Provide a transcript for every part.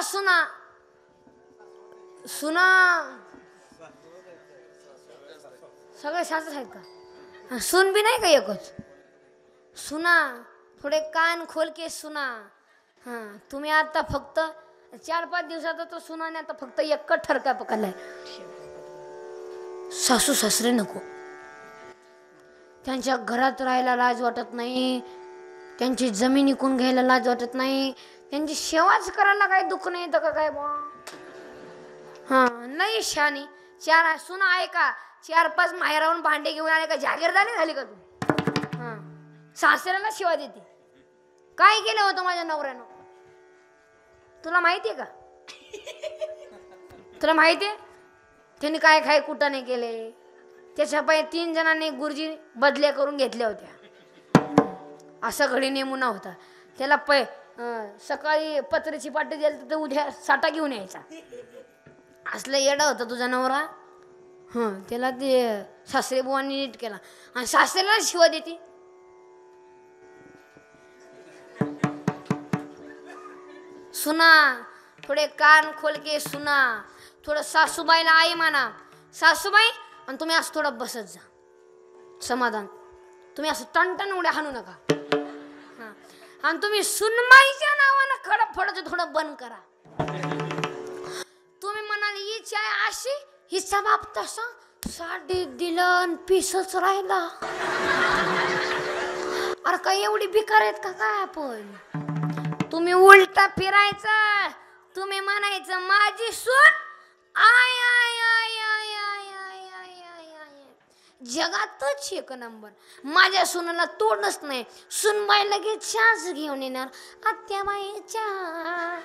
सुना सुना सगळे सासू आहेत का? सून बी नाही का एकच? सुना थोडे कान खोल के सुना. हां तुम्ही आता फक्त 4-5 दिवसाचा तो सुनाने आता फक्त एकच ठरका पकडलाय. सासू सासरे नको, त्यांच्या घरात राहायला लाज वाटत नाही, त्यांची जमीन विकून घ्यायला लाज वाटत नाही, त्यांची सेवाच करायला काही दुःख नाही तर का काय बा. हां नाही शानी 4 सुना आहे का? 4-5 माहेरावरून भांडे घेऊन आले का? जागीरदारी झाली का तू? हां सासऱ्याला शिवा देते. काय केलं होतं माझ्या नवऱ्यानं तुला माहितीये का? तुला माहितीये त्यांनी काय काय कुठं नाही केले? त्याच्या पायी 3 जणांनी गुरुजी बदल्या करून घेतल्या होत्या. असा घडी नेमुना होता त्याला. सकाळी पत्र्याची पाटी द्यायला तर उद्या साठा घेऊन यायचा. असलं येडा होता तुझा नवरा. हं त्याला ते सासरे बुवांनी नीट केला आणि सासऱ्याला शिवा देते. सुना थोडे कान खोल के सुना. थोडं सासूबाईला आई माना. सासूबाई आणि तुम्ही असं थोडं बसत जा समाधान. तुम्ही असं टणटण उड्या हाणू नका. हां आणि तुम्ही सुनबाईच्या नावानं खडं फडचं थोडं बंद करा. तुम्ही म्हणाले हिची आहे अशी, हिचा बाप तसा, साडी दिलं पिसच राहिला. अरे काय एवढी बिकार आहेत का काय आपण? तुम्ही उलटा फिरायचं. तुम्ही म्हणायचं माझी सून आय आय आय आय आय आय आय आय आय जगातच 1 नंबर. माझ्या सुनाला तोडच नाही. सुनबाई लगेच चहाच घेऊन येणार. आत्याबाई चहा.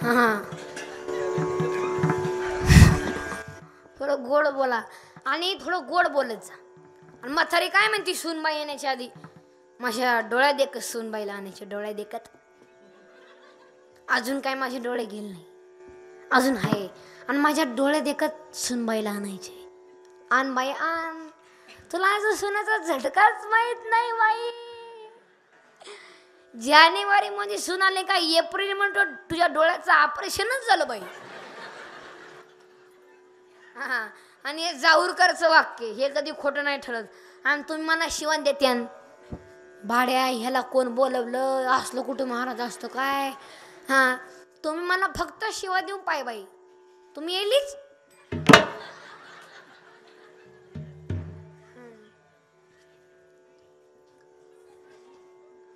हां थोडं गोड बोला आणि थोडं गोड बोलत जा. आणि म्हातारी काय म्हणती सूनबाई येण्याच्या आधी? माझ्या डोळ्यात देखत सूनबाईला आणायचे. डोळ्यात देखत अजून काय माझे डोळे गेले नाही, अजून आहे. आणि माझ्या डोळ्यात देखत सूनबाईला आणायचे. आण बाई आण. तुला आज सुनाचा झटकाच माहित नाही बाई. जानेवारी मध्ये सून आले का एप्रिल म्हणतो तुझ्या डोळ्याचं ऑपरेशनच झालं बाई. हा आणि हे जाऊरकरचं वाक्य हे कधी खोटं नाही ठरत. आणि तुम्ही मला शिवण देते भाड्या ह्याला कोण बोलवलं असलं कुठं महाराज असतं काय? हां तुम्ही मला फक्त शिवा देऊन पाय बाई. तुम्ही येईलीच.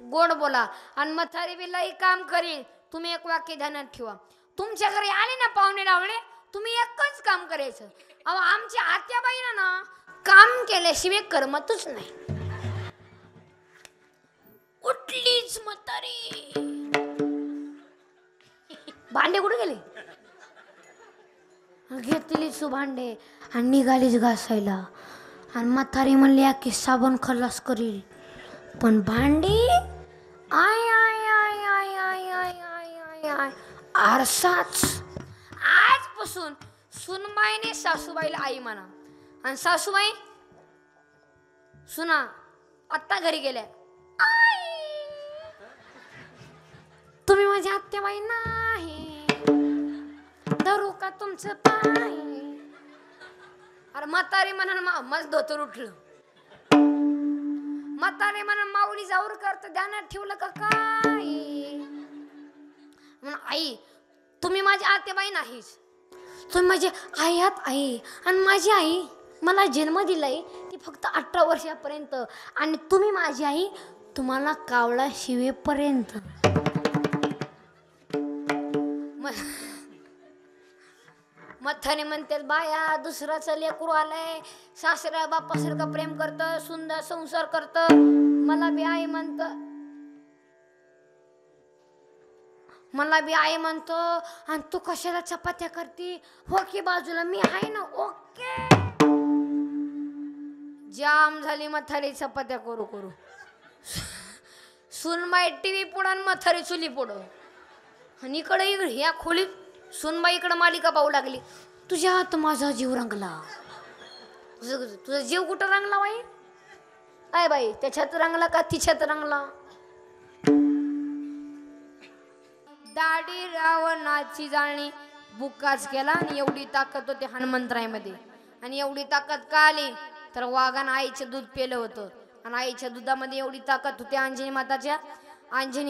गोड बोला आणि म्हातारी बिलाही काम करील. तुम्ही एक वाक्य ध्यानात ठेवा. तुमच्या घरी आले ना पाहुणे रावळे, तुम्ही एकच काम करायचं. अहो आमच्या आत्याबाईनं ना काम केल्याशिवाय करमतच नाही. उठलीच म्हातारी. भांडे कुठे गेले? घेतलीच भांडे आणि निघालीच घासायला. आणि म्हातारी म्हणली की साबण खल्लास करील पण भांडी आय आय आय आय आय आय आय आय आय आरसाच. आजपासून सुनबाईने सासूबाईला आई म्हणा. आणि सासूबाई सुना आत्ता घरी गेल्या. तुम्ही माझ्या आत्याबाई नाही धरू का तुमचं पाय? अरे म्हातारी म्हणा मस्त धोतर उठलं. म्हातारी म्हणा माऊली जाऊर करत ध्यानात ठेवलं का काय? म्हणून आई तुम्ही माझी आत्याबाई नाहीच. तुम्ही माझी आई आहात आई. आणि माझी आई मला जन्म दिलाय ती फक्त 18 वर्षापर्यंत. आणि तुम्ही माझी आई तुम्हाला कावळा शिवेपर्यंत. मथाने म्हणते बाया दुसराचं लेकरू आलंय. सासऱ्या बापासारखं प्रेम करतं, सुंदर संसार करतं. मला बी आई म्हणत, मला बी आई म्हणतो. आणि तू कशाला चपात्या करती? हो की बाजूला मी आहे ना. ओके जाम झाली म्हातारी चपात्या करू करू. सुनबाई टीव्ही पुढं आणि म्हातारी चुली पुढं. आणि इकडे ह्या खोलीत सुनबाई इकडं मालिका पाहू लागली. तुझ्यात माझा जीव रंगला. तुझा जीव कुठं रंगला बाई? आय बाई त्याच्यात रंगला का तिच्यात रंगला. दाढी रावणाची जाळणी बुक्काच केला आणि एवढी ताकद होती हनुमंतरायमध्ये. आणि एवढी ताकद का आली तर वाघानं आईचं दूध पेलं होतं आणि आईच्या दुधामध्ये एवढी ताकद होती अंजनी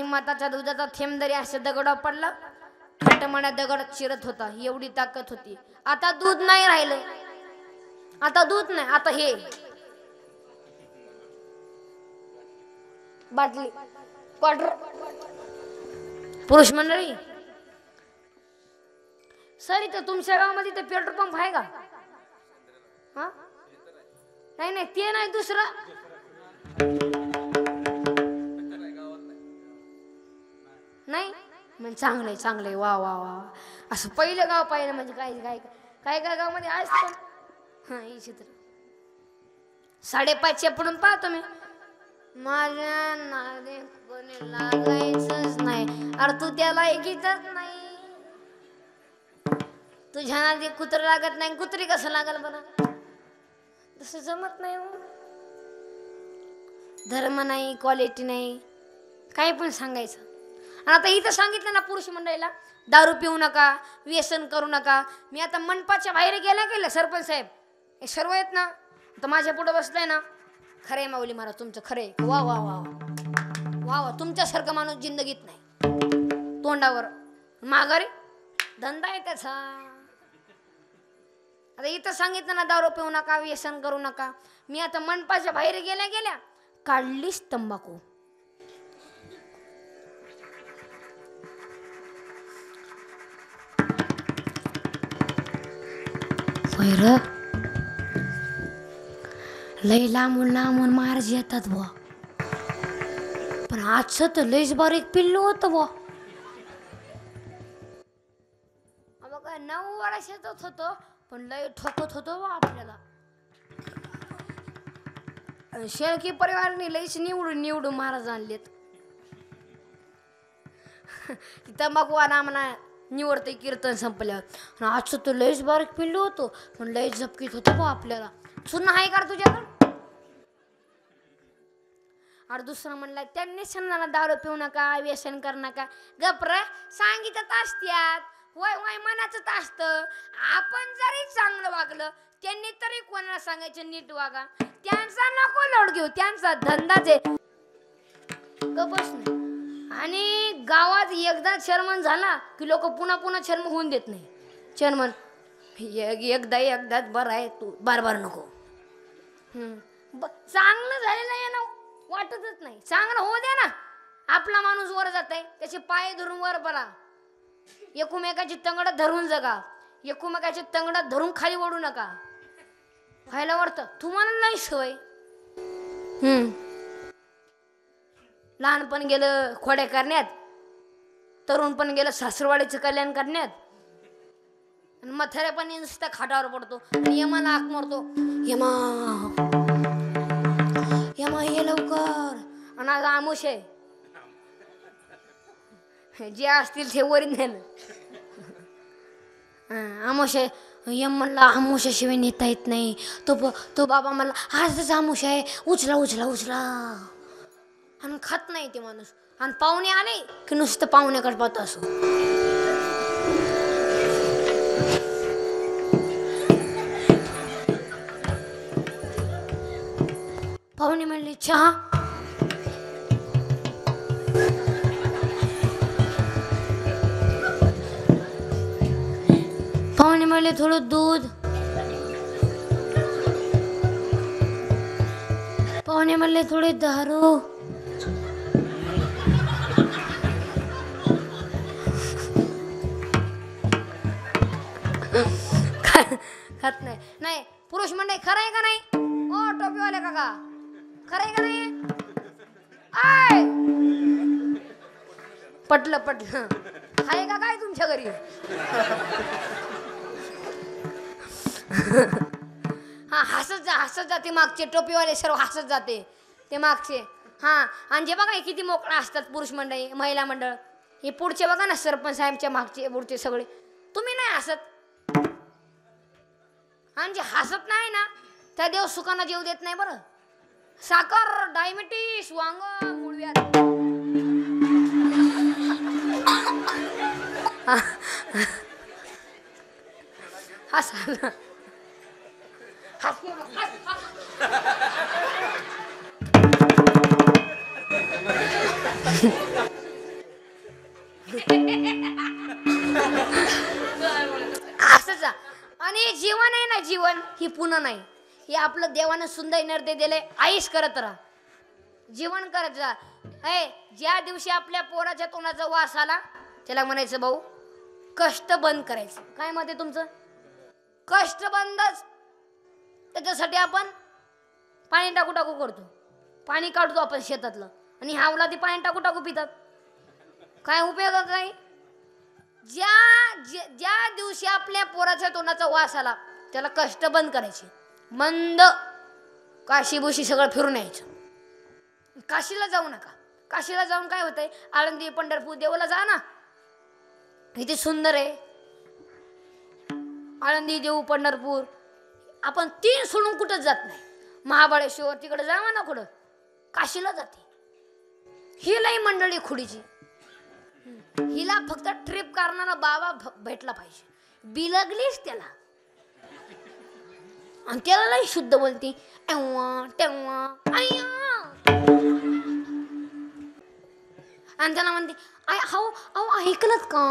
माताच्या दुधाचा थेंब जरी असं दगडावर पडला खटमण्या दगड चिरत होता. एवढी ताकद होती. आता दूध नाही राहिलं. आता दूध नाही. आता हे बाटली क्वार्टर. पुरुष मंडळी सर इथं तुमच्या गावामध्ये ते पेट्रोल पंप आहे का? हा नाही नाही ते नाही दुसरं. नाही म्हणजे चांगलंय चांगलंय. वा वा वा. असं पहिलं गाव पाहिलं म्हणजे काय काय काय काय गावामध्ये आहेच पण. हा हे चित्र 5:30 पडून पाहतो मी. माझ्या नादे कोणी लागायचंच नाही. अरे तू त्याला ऐकीतच नाही. तुझ्या नादी कुत्र लागत नाही. कुत्री कसं लागल बरं? तसं जमत नाही. धर्म नाही क्वालिटी नाही काही पण सांगायचं. आणि आता इथं सांगितलं ना पुरुष मंडळीला दारू पिऊ नका व्यसन करू नका. मी आता मंडपाच्या बाहेर गेल्या सरपंच साहेब हे सर्व आहेत ना तर माझ्या पुढे बसलाय ना. खरे माऊली महाराज तुमचं खरे. वा वा वा वा वा. तुमच्यासारखं माणूस जिंदगीत नाही. तोंडावर माघारी धंदा आहे त्याचा. आता इथं सांगितलं ना दारू पिऊ नका व्यसन करू नका. मी आता मंडपाच्या बाहेर गेल्या काढलीच तंबाखू. लय लांबून लांबून महाराज येतात बुवा. पण आजचं तर लयच बारीक पिल्लू होतं बुवा. बघा 9 वर्षाचंच होतं पण लय ठोकत होतो बुवा आपल्याला. शेळकी परिवाराने लयच निवडून महाराज आणलेत. तंबाखू आणा म्हणा निवडते कीर्तन संपल्यावर. आजचं तर लयच बारीक पिल्लू होतो पण लयच झपकीत होतं बुवा आपल्याला. चुना आहे का तुझ्याकडं? और दुसरं म्हणलं त्यांनी समजा दारू पिऊ नका व्यसन करू नका. गप्र सांगितत असत्यात. वय वय मनाचंच असतं. आपण जरी चांगलं वागलं त्यांनी तरी कोणाला सांगायचं नीट वागा. त्यांचा नको लोड घेऊ. त्यांचा धंदाच आहे. गपच नाही. आणि गावात एकदा चेअरमन झाला की लोक पुन्हा चेअरमन होऊन देत नाही. चेअरमन एकदाच बरं आहे तू बार नको. चांगलं झालेलं आहे ना वाटतच नाही. चांगलं होऊ दे ना. आपला माणूस वर जात आहे त्याचे पाय धरून वर बरा. एकमेकाची तंगडं धरून जगा. एकमेकाची तंगडं धरून खाली ओढू नका. व्हायला वाटतं तुम्हाला नाही सवय. लहानपण गेलं खोड्या करण्यात. तरुण पण गेलं सासरवाडीचं कल्याण करण्यात. आणि म्हाताऱ्यापणी नुसता खाटावर पडतो आणि यमाला हाक मारतो. यमा यमा ये लवकर. आणि आज आमुष आहे. जे असतील ते ओरिजिनल आमुष आहे. यम म्हणला आमुषाशिवाय नेता येत नाही. तो बाबा म्हणला आजच आमुष आहे उचला उचला उचला. आणि खात नाही ते माणूस. आणि पाहुणे आले की नुसतं पाहुण्याकडे पाहत असो. पाहुणे म्हणले चहा. पाहुणे म्हणले थोडं दूध. पाहुणे म्हणले थोडे दारू. खात नाही. नाही पुरुष मंडळी खरं आहे का नाही? ओ टोपीवाले काका खरं आहे का नाही? आय पटलं आहे का काय तुमच्या घरी? हा हसत जाते मागचे टोपीवाले सर्व हसत जाते ते मागचे. हा आणि जे बघा किती मोकळा असतात पुरुष मंडळी महिला मंडळ. हे पुढचे बघा ना सरपंच साहेबच्या मागचे पुढचे सगळे. तुम्ही नाही हसत. आणि जे हसत नाही ना त्या देव सुखाना जेव देत नाही बरं. साखर, डायबिटीस, वांग, मुळव्याध. हा सांग. असंच. आणि जीवन आहे ना, जीवन ही पुन्हा नाही. हे आपलं देवानं सुंदर नर्दे दिले. आईश करत राहा, जीवन करत जा. ज्या दिवशी आपल्या पोराच्या तोंडाचा वास आला त्याला म्हणायचं भाऊ कष्ट बंद करायचं. काय मत आहे तुमचं? कष्ट बंदच. त्याच्यासाठी आपण पाणी टाकू टाकू करतो, पाणी काढतो आपण शेतातलं, आणि हावला ती पाणी टाकू टाकू पितात. काय उपयोग काय? ज्या दिवशी आपल्या पोराच्या तोंडाचा वास आला त्याला कष्ट बंद करायचे. मंद काशी बुशी सगळं फिरून यायचं. काशीला जाऊ नका. काशीला जाऊन काय होतंय? आळंदी, पंढरपूर, देवाला जा ना, इथे सुंदर आहे. आळंदी, देऊ, पंढरपूर. आपण 3 सोडून कुठंच जात नाही. महाबळेश्वर तिकडे जावा ना, कुठं काशीला जाते. ही लई मंडळी खुडीची. हिला फक्त ट्रिप करणारा बाबा भेटला पाहिजे. बिलगलीच त्याला, आणि त्याला लई शुद्ध बोलती. तेव्हा आणि त्याला म्हणते ऐकलत का?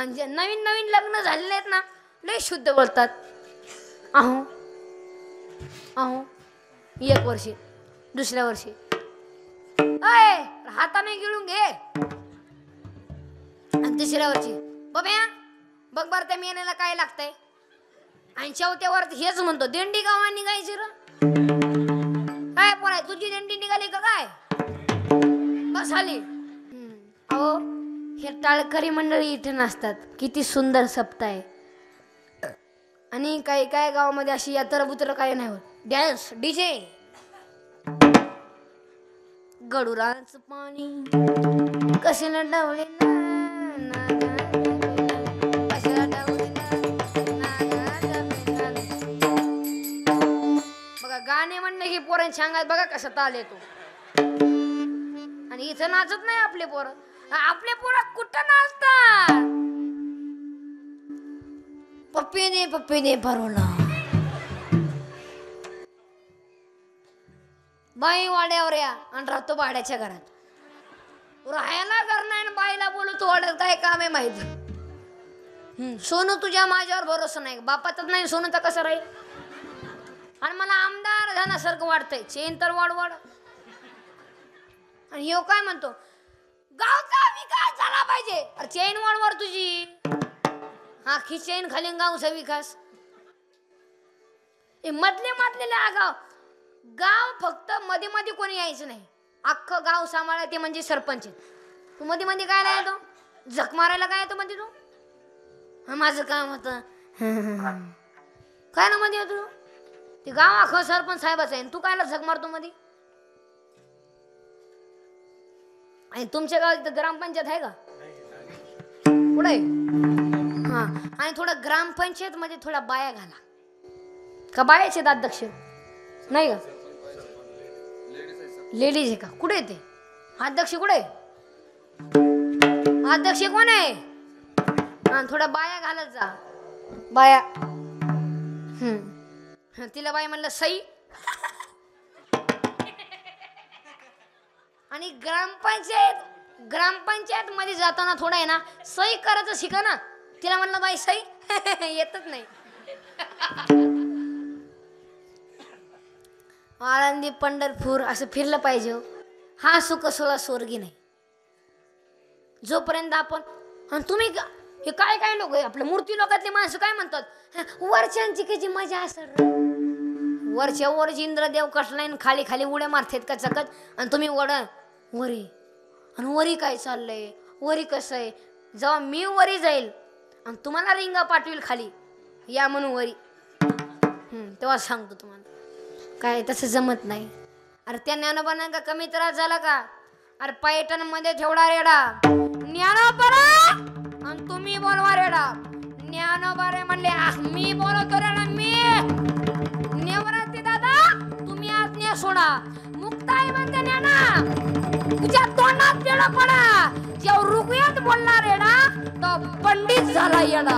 जे नवीन नवीन लग्न झालेले आहेत ना लई शुद्ध बोलतात. अहो अहो 1 वर्षी, दुसऱ्या वर्षी हाताने गिळून घे, आणि तिसऱ्या वर्षी बघ्या बघ बरं त्या मेनेला काय लागतंय. आणि 4थ्या वर्षी हेच म्हणतो दिंडी गावा निघायची र. काय पोराय तुझी दिंडी निघाली का काय? बस आली. अहो हे टाळकरी मंडळी इथे नसतात. किती सुंदर सप्ताह आहे. आणि काही काय गावामध्ये अशी यात्रा बुत्र काही नाही होत. डॅन्स डीजे, गडुराचं पाणी कशाला डावले बघा. गाणे म्हणले की पोरांची अंगात बघा कसा ताल येतो. आणि इथं नाचत नाही आपले पोरं. आपले पोरं कुठं नाचतात? पप्पी दे भरवला. बाई वाड्यावर या आणि राहतो भाड्याच्या घरात. राहायला घर नाही, बाईला बोलतो वाड्यात काय काम आहे माहित. सोनू तुझ्या माझ्यावर भरोसा नाही. बापातच नाही सोनू तर कसं राहील? आणि मला आमदार झाल्यासारखं वाटतंय. चेन तर वाढ. आणि ह्यो काय म्हणतो गावचा विकास झाला पाहिजे. अरे चेन वाढ तुझी. आखी चेन खाली गावचा विकास. मधले गाव फक्त मध्ये मध्ये कोणी यायचं नाही. अख्खं गाव सांभाळायचं ते म्हणजे सरपंच. तू मध्ये मध्ये काय नाही येतो? झक मारायला काय येतो मध्ये तू? माझं काम होतं काय ना मध्ये येतो? ते गाव अख्खं सरपंच साहेबाचं आहे. तू कायला झक मारतो मध्ये? आणि तुमच्या गावात ग्रामपंचायत आहे का? पुढे हा. आणि थोडं ग्रामपंचायत मध्ये थोडा बाया घाला. का बायाचे अध्यक्ष नाही का? लेडीज आहे का? कुठे येते अध्यक्ष? कुठे अध्यक्ष कोण आहे? हा थोडा बाया घालत जा. बाया तिला बाई म्हणलं सई. आणि ग्रामपंचायत मध्ये जाताना थोडा आहे ना सही करायचं शिका ना. तिला म्हणलं बाई सही येतच नाही. आळंदी पंढरपूर असं फिरलं पाहिजे. हा सुख सोळा स्वर्गी नाही जोपर्यंत आपण. आणि तुम्ही हे काय काय लोक आपल्या मूर्ती लोकातले माणसं काय म्हणतात? वरच्यांची कशी मजा असत. वरच्या वर इंद्रदेव कसलाय खाली खाली उड्या मारतात का चकत. आणि तुम्ही वरी आणि वरी काय चाललंय? वरी कसं आहे? जेव्हा मी वरी जाईल आणि तुम्हाला रिंगा पाठवील खाली या म्हणून वरी, तेव्हा सांगतो तुम्हाला. काय तसं जमत नाही. अरे त्या ज्ञानोबांना का कमी त्रास झाला का? अरे पैठण मध्ये ठेवडा रेडा ज्ञानोबा आणि तुम्ही बोलवा रेडा. ज्ञानोबा रे म्हणले मी बोलतो रे ना मी नेवराती दादा तुम्ही आज्ञा सोडा मुक्ताई म्हणते ज्ञाना तुझ्या तोंडात पेढा पडा जेव्हा ऋग्वेद बोलणार आहे ना तो पंडित झाला येडा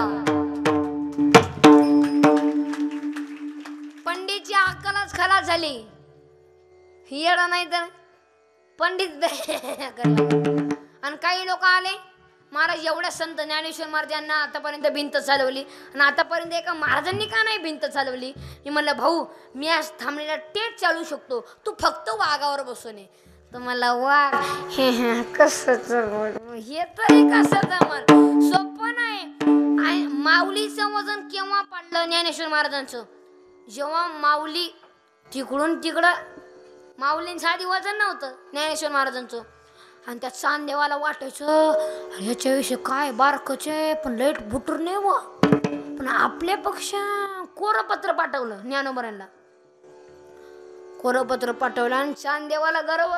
पंडितची अक्कलच खलास झाली येडा नाही तर पंडित आणि काही लोक आले महाराज एवढ्या संत ज्ञानेश्वर महाराजांना आतापर्यंत भिंत चालवली आणि आतापर्यंत एका महाराजांनी का नाही भिंत चालवली मी म्हणलं भाऊ मी आज थांबलेला टेट चालू शकतो तू फक्त वाघावर बसून ये तर मला वाघ हे कसं हे तरी कसं जमल सोपं नाही माऊलीचं वजन केव्हा पडलं ज्ञानेश्वर महाराजांचं जेव्हा माऊली तिकडून तिकडं माऊलींसाठी वजन नव्हतं ज्ञानेश्वर महाराजांचं आणि त्या चांदेवाला वाटायचं ह्याच्याविषयी काय बारकच आहे पण लाईट बुटूर नाही व पण आपल्या पक्षा कोरपत्र पाठवलं ज्ञानोबरांना कोरपत्र पाठवलं आणि चांदेवाला गर्व